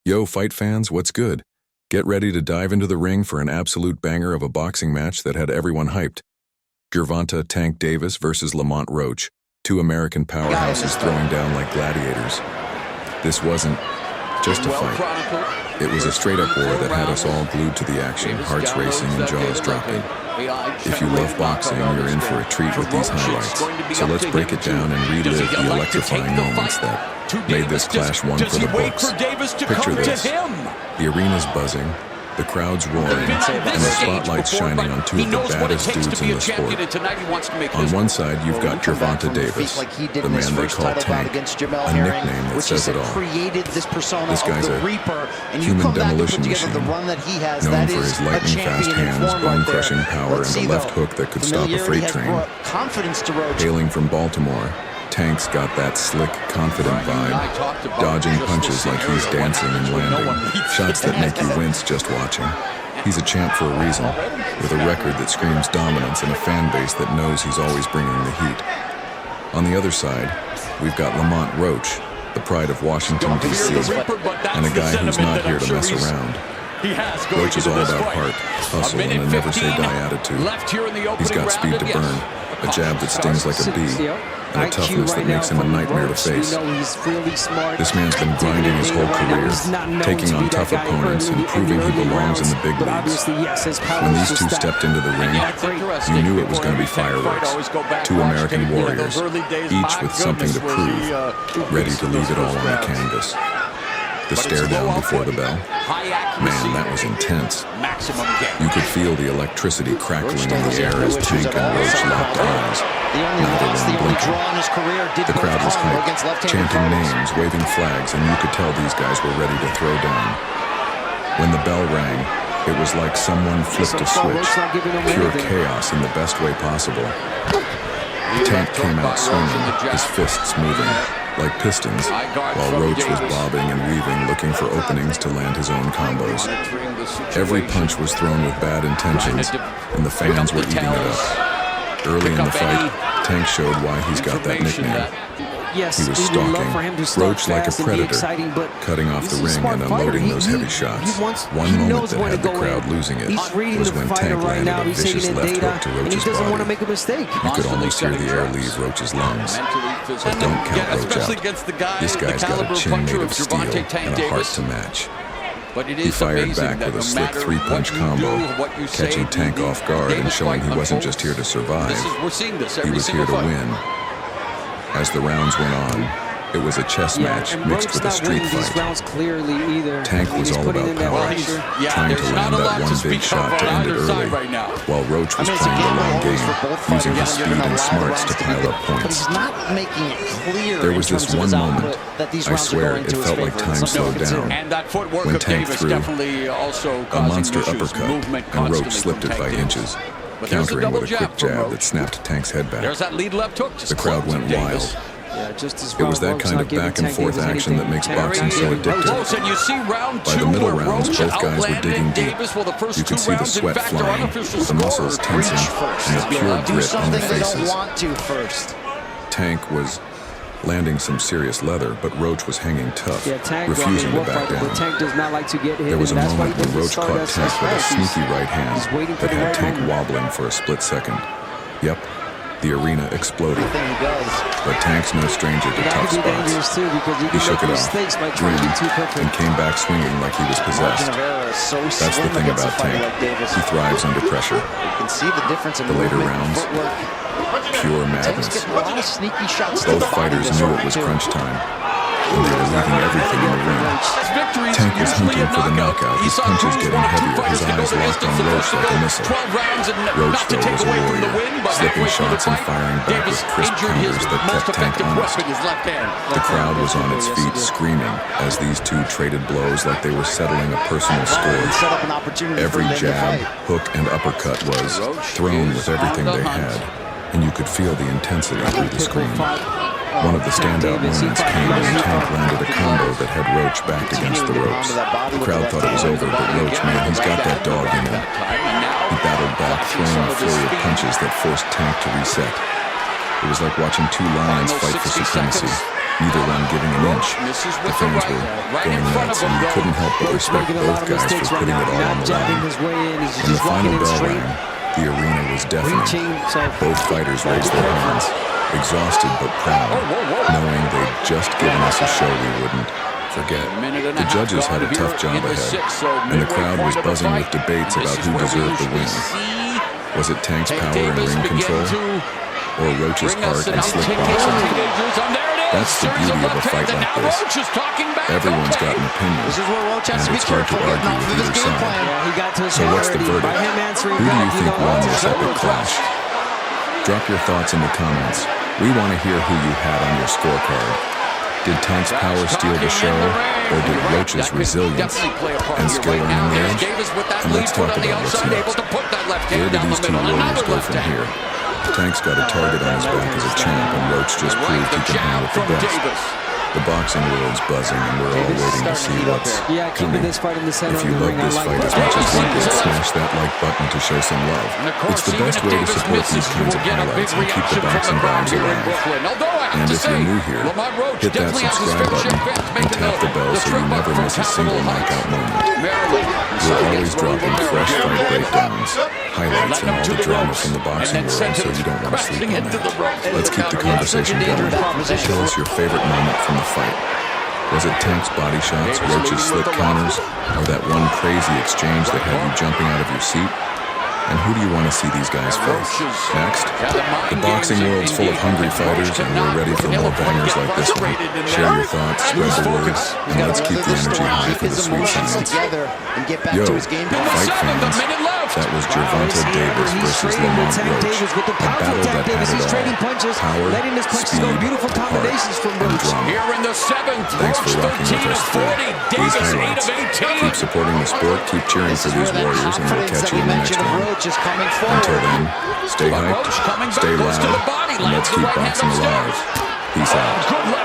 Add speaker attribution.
Speaker 1: Yo, fight fans, what's good? Get ready to dive into the ring for an absolute banger of a boxing match that had everyone hyped. Gervonta Tank Davis versus Lamont ROACH, two American powerhouses throwing down like gladiators. This wasn't just a fight. It was a straight-up war that had us all glued to the action, hearts racing and jaws dropping. If you love boxing, you're in for a treat with these highlights. So let's break it down and relive the electrifying moments that made this clash one for the books. Picture this. The arena's buzzing, the crowd's roaring, and the spotlight's shining on two of the baddest dudes in the sport. On one side, you've got Gervonta Davis, the man they call Tank, a nickname that says it all. This guy's a human demolition machine, known for his lightning-fast hands, bone-crushing power, and a left hook that could stop a freight train. Hailing from Baltimore, Tank's got that slick, confident vibe, dodging punches like he's dancing and landing, shots that make you wince just watching. He's a champ for a reason, with a record that screams dominance and a fan base that knows he's always bringing the heat. On the other side, we've got Lamont ROACH, the pride of Washington, D.C., and a guy who's not here to mess around. ROACH is all about heart, hustle, and a never-say-die attitude. He's got speed to burn, a jab that stings like a bee, and a toughness that makes him a nightmare to face. This man's been grinding his whole career, taking on tough opponents and proving he belongs in the big leagues. When these two stepped into the ring, you knew it was going to be fireworks. Two American warriors, each with something to prove, ready to leave it all on the canvas. The stare down before the bell? Man, that was intense. You could feel the electricity crackling in the air as Tank and ROACH locked eyes. Neither one blinking. The crowd was hyped, chanting names, waving flags, and you could tell these guys were ready to throw down. When the bell rang, it was like someone flipped a switch. Pure chaos in the best way possible. Tank came out swinging, his fists moving like pistons, while ROACH was bobbing and weaving, looking for openings to land his own combos. Every punch was thrown with bad intentions, and the fans were eating it up. Early in the fight, Tank showed why he's got that nickname. He was stalking ROACH like a predator, cutting off the ring and unloading those heavy shots. One moment that had the crowd losing it was when Tank landed a vicious left hook to ROACH's body. You could almost hear the air leave ROACH's lungs. But don't count ROACH out. This guy's got a chin made of steel and a heart to match. He fired back with a slick three-punch combo, catching Tank off guard and showing he wasn't just here to survive, he was here to win. As the rounds went on, it was a chess match mixed with a street fight. Tank was all about power, trying to land that one big shot to end it early, while ROACH was playing the long game, using his speed and smarts to pile up points. There was this one moment, I swear it felt like time slowed down, when Tank threw a monster uppercut and ROACH slipped it by inches, countering with a quick jab that snapped Tank's head back. The crowd went wild. It was that kind of back-and-forth action that makes boxing so addictive. By the middle rounds, both guys were digging deep. You could see the sweat flying, the muscles tensing, and the pure grit on their faces. Tank was landing some serious leather, but ROACH was hanging tough, refusing to back down. There was a moment when ROACH caught Tank with a sneaky right hand that had Tank wobbling for a split second. Yep, the arena exploded. But Tank's no stranger to tough spots. He shook it off, grinned, and came back swinging like he was possessed. That's the thing about Tank. He thrives under pressure. The later rounds, pure madness. Both fighters knew it was crunch time, and they were leaving everything in the ring. Tank was hunting for the knockout, his punches getting heavier, his eyes locked on ROACH like a missile. ROACH, though, was a warrior, slipping shots and firing back with crisp counters that kept Tank honest. The crowd was on its feet screaming as these two traded blows like they were settling a personal score. Every jab, hook, and uppercut was thrown with everything they had, and you could feel the intensity through the screen. One of the standout moments came when Tank landed a combo that had ROACH backed against the ropes. The crowd thought it was over, but ROACH, man, he's got that dog in him. He battled back, throwing a flurry of punches that forced Tank to reset. It was like watching two lions fight for supremacy. neither one giving an inch. The fans were going nuts, and you couldn't help but respect both guys for putting it all on the line. When the final bell rang, the arena was deafening. Both fighters raised their hands, exhausted but proud, knowing they'd just given us a show we wouldn't forget. The judges had a tough job ahead, and the crowd was buzzing with debates about who deserved the win. Was it Tank's power and ring control, or Roach's heart and slick boxing? That's the beauty of a fight like this. Everyone's got an opinion, and it's hard to argue with either side. So what's the verdict? Who do you think won this epic clash? Drop your thoughts in the comments. We want to hear who you had on your scorecard. Did Tank's power steal the show, or did Roach's resilience and skill earn the edge? And let's talk about what's next. Where do these two warriors go from here? Tank's got a target on his back as a champ, and Roach just proved he can hang with the best. The boxing world's buzzing, and we're all waiting to see what's coming. If you love this fight as much as we did, smash that like button to show some love. It's the best way to support these kinds of highlights and keep the boxing vibes alive. And if you're new here, hit that subscribe button and tap the bell so you never miss a single knockout moment. We're always dropping fresh fight breakdowns, highlights, and all the drama from the boxing world, so you don't want to sleep on that. Let's keep the conversation going. Show us your favorite moment from the fight. Was it Tank's body shots, Roach's slick counters, or that one crazy exchange that had you jumping out of your seat? And who do you want to see these guys face? Next, the boxing world's full of hungry fighters, and we're ready for more bangers like this one. Share your thoughts, spread the word, and let's keep the energy high for the sweet science. Yo, fight fans, that was Gervonta Davis versus Lamont ROACH, a battle that had it all: power, speed, heart, and drama. Thanks for rocking with us today. These highlights. Keep supporting the sport, keep cheering for these warriors, and we'll catch you in the next one. Until then, stay hyped, stay loud, and let's keep boxing alive. Peace out.